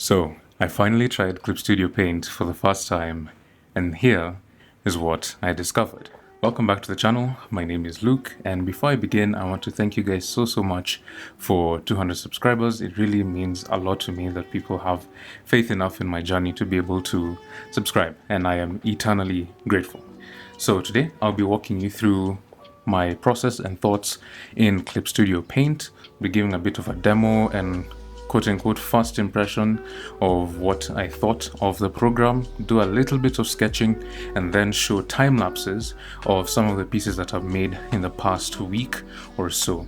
So, I finally tried Clip Studio Paint for the first time, and here is what I discovered. Welcome back to the channel. My name is Luke, and before I begin, I want to thank you guys so much for 200 subscribers. It really means a lot to me that people have faith enough in my journey to be able to subscribe, and I am eternally grateful. So today, I'll be walking you through my process and thoughts in Clip Studio Paint. I'll be giving a bit of a demo and quote-unquote first impression of what I thought of the program, do a little bit of sketching, and then show time lapses of some of the pieces that I've made in the past week or so.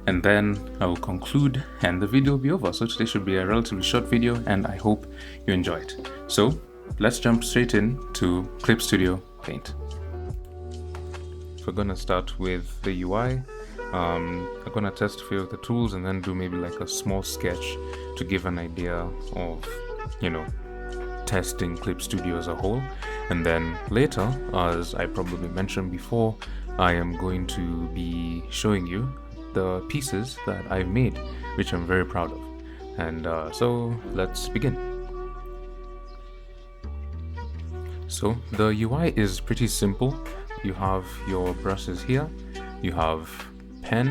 And then I will conclude and the video will be over. So today should be a relatively short video and I hope you enjoy it. So let's jump straight in to Clip Studio Paint. We're gonna start with the UI. I'm gonna test a few of the tools and then do maybe like a small sketch to give an idea of, testing Clip Studio as a whole. And then later, as I probably mentioned before, I am going to be showing you the pieces that I've made, which I'm very proud of. And so let's begin. So the UI is pretty simple. You have your brushes here, you have pen,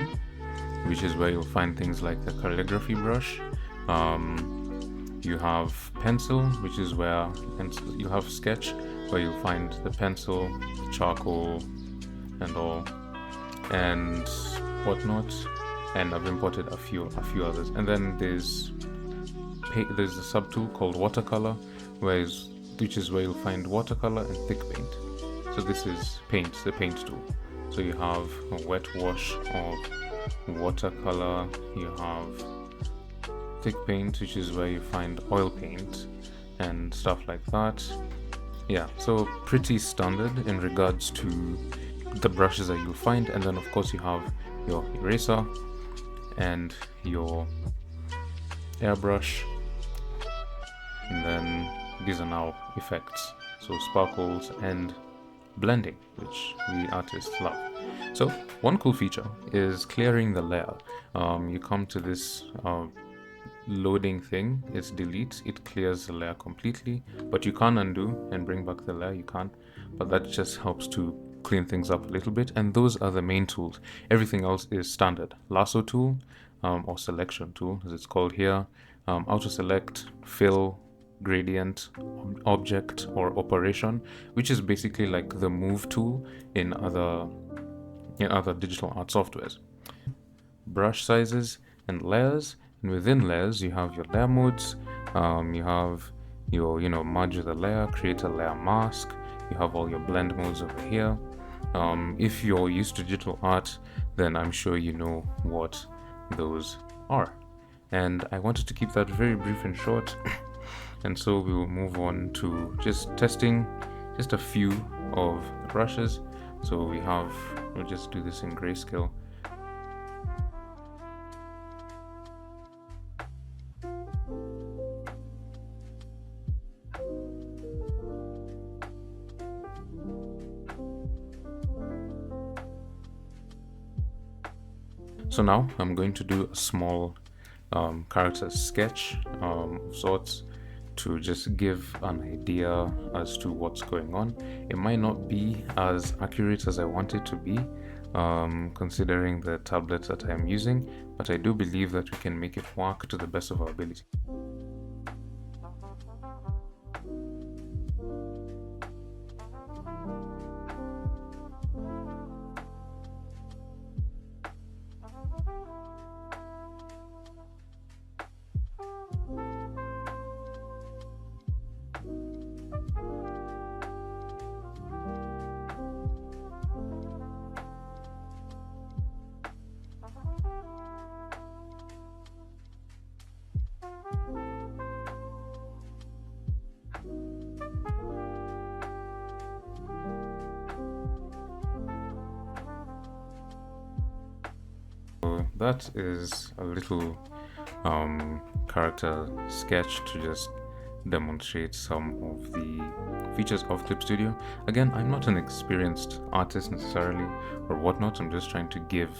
which is where you'll find things like the calligraphy brush. You have pencil, which is where you have sketch, where you'll find the pencil, the charcoal, and all, and whatnot. And I've imported a few others. And then there's a subtool called watercolor, which is where you'll find watercolor and thick paint. So this is paint, the paint tool. So you have a wet wash of watercolor, you have thick paint, which is where you find oil paint and stuff like that. Yeah, so pretty standard in regards to the brushes that you'll find. And then of course you have your eraser and your airbrush, and then these are now effects, so sparkles and blending, which we artists love. So one cool feature is clearing the layer. You come to this loading thing, it's delete, it clears the layer completely, but you can't undo and bring back the layer, you can't, but that just helps to clean things up a little bit. And those are the main tools. Everything else is standard. Lasso tool, or selection tool as it's called here, auto select, fill, gradient, object, or operation, which is basically like the move tool in other digital art softwares. Brush sizes and layers, and within layers you have your layer modes. You have your merge the layer, create a layer mask. You have all your blend modes over here. If you're used to digital art, then I'm sure you know what those are, and I wanted to keep that very brief and short. And so we will move on to just testing just a few of the brushes. So we'll just do this in grayscale. So now I'm going to do a small character sketch of sorts, to just give an idea as to what's going on. It might not be as accurate as I want it to be, considering the tablet that I'm using, but I do believe that we can make it work to the best of our ability. That is a little character sketch to just demonstrate some of the features of Clip Studio. Again, I'm not an experienced artist necessarily or whatnot. I'm just trying to give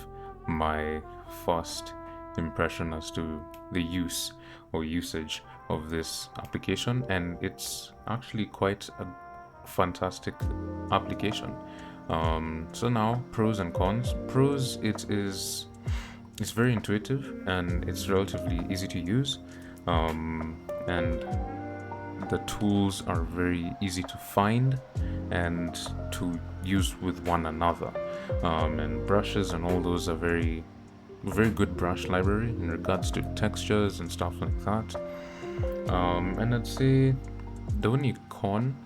my first impression as to the use or usage of this application, and it's actually quite a fantastic application. So now, pros and cons. Pros, it's very intuitive and it's relatively easy to use, and the tools are very easy to find and to use with one another, and brushes and all those are very good brush library in regards to textures and stuff like that. And I'd say the only con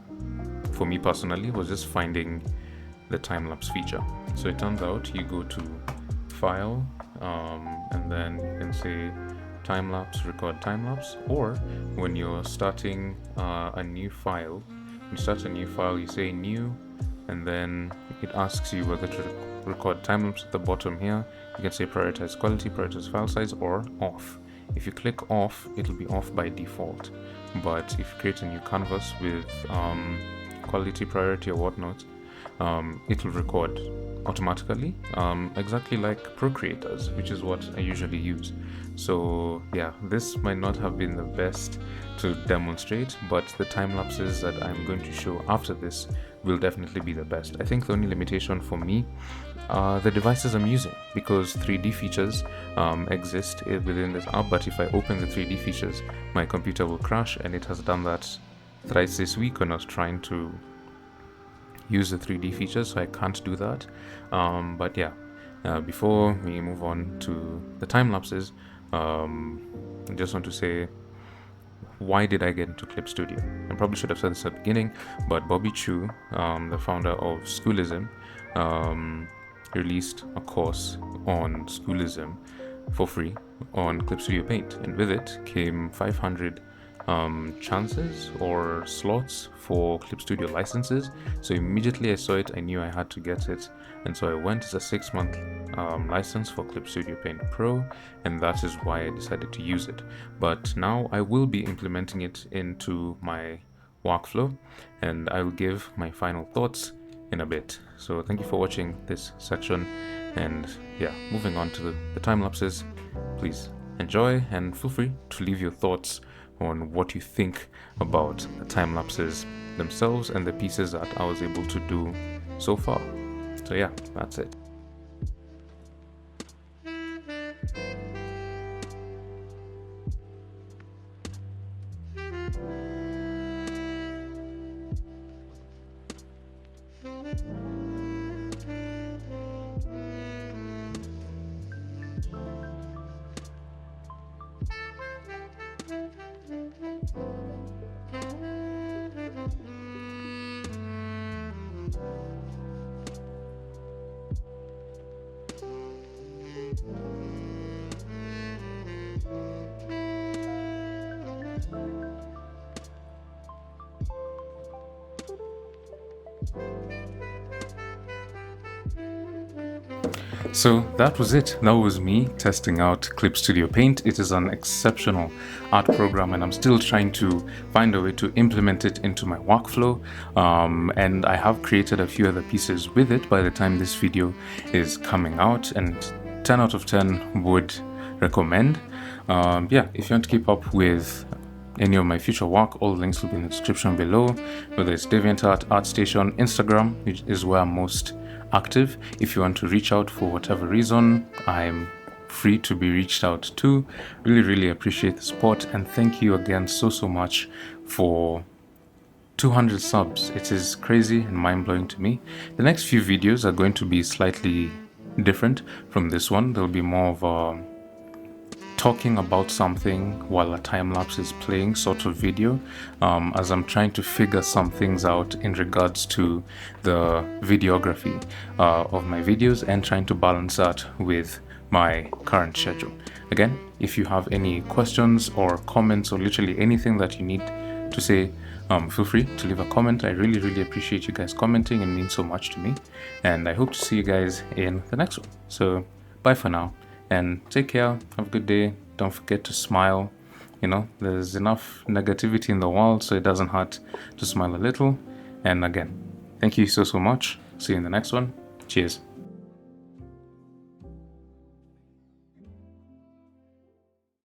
for me personally was just finding the time-lapse feature. So it turns out you go to file, and then you can say time-lapse, record time-lapse, or when you're starting a new file, you say new, and then it asks you whether to record time-lapse at the bottom here. You can say prioritize quality, prioritize file size, or off. If you click off, it'll be off by default. But if you create a new canvas with quality, priority, or whatnot, it'll record automatically, exactly like Procreate does, which is what I usually use. So yeah, this might not have been the best to demonstrate, but the time lapses that I'm going to show after this will definitely be the best. I think the only limitation for me are the devices I'm using, because 3D features exist within this app, but if I open the 3D features, my computer will crash, and it has done that thrice this week when I was trying to use the 3D features, so I can't do that. But yeah, before we move on to the time lapses, I just want to say, why did I get into Clip Studio? I probably should have said this at the beginning, but Bobby Chu, the founder of Schoolism, released a course on Schoolism for free on Clip Studio Paint, and with it came 500 chances or slots for Clip Studio licenses. So immediately I saw it, I knew I had to get it, and so I went. It's a 6-month license for Clip Studio Paint Pro, and that is why I decided to use it. But now I will be implementing it into my workflow, and I will give my final thoughts in a bit. So thank you for watching this section, and yeah, moving on to the time lapses. Please enjoy and feel free to leave your thoughts on what you think about the time lapses themselves and the pieces that I was able to do so far. So yeah, that's it. So that was it. That was me testing out Clip Studio Paint. It is an exceptional art program, and I'm still trying to find a way to implement it into my workflow. And I have created a few other pieces with it by the time this video is coming out, and 10 out of 10 would recommend. Yeah, if you want to keep up with any of my future work, all the links will be in the description below, whether it's DeviantArt, ArtStation, Instagram, which is where I'm most active. If you want to reach out for whatever reason, I'm free to be reached out to. Really appreciate the support, and thank you again so much for 200 subs. It is crazy and mind-blowing to me. The next few videos are going to be slightly different from this one. There'll be more of a talking about something while a time lapse is playing sort of video, as I'm trying to figure some things out in regards to the videography of my videos, and trying to balance that with my current schedule. Again, if you have any questions or comments or literally anything that you need to say, feel free to leave a comment. I really appreciate you guys commenting. It means so much to me, and I hope to see you guys in the next one. So bye for now, and take care. Have a good day. Don't forget to smile. You know, there's enough negativity in the world, so it doesn't hurt to smile a little. And again, thank you so much. See you in the next one. Cheers.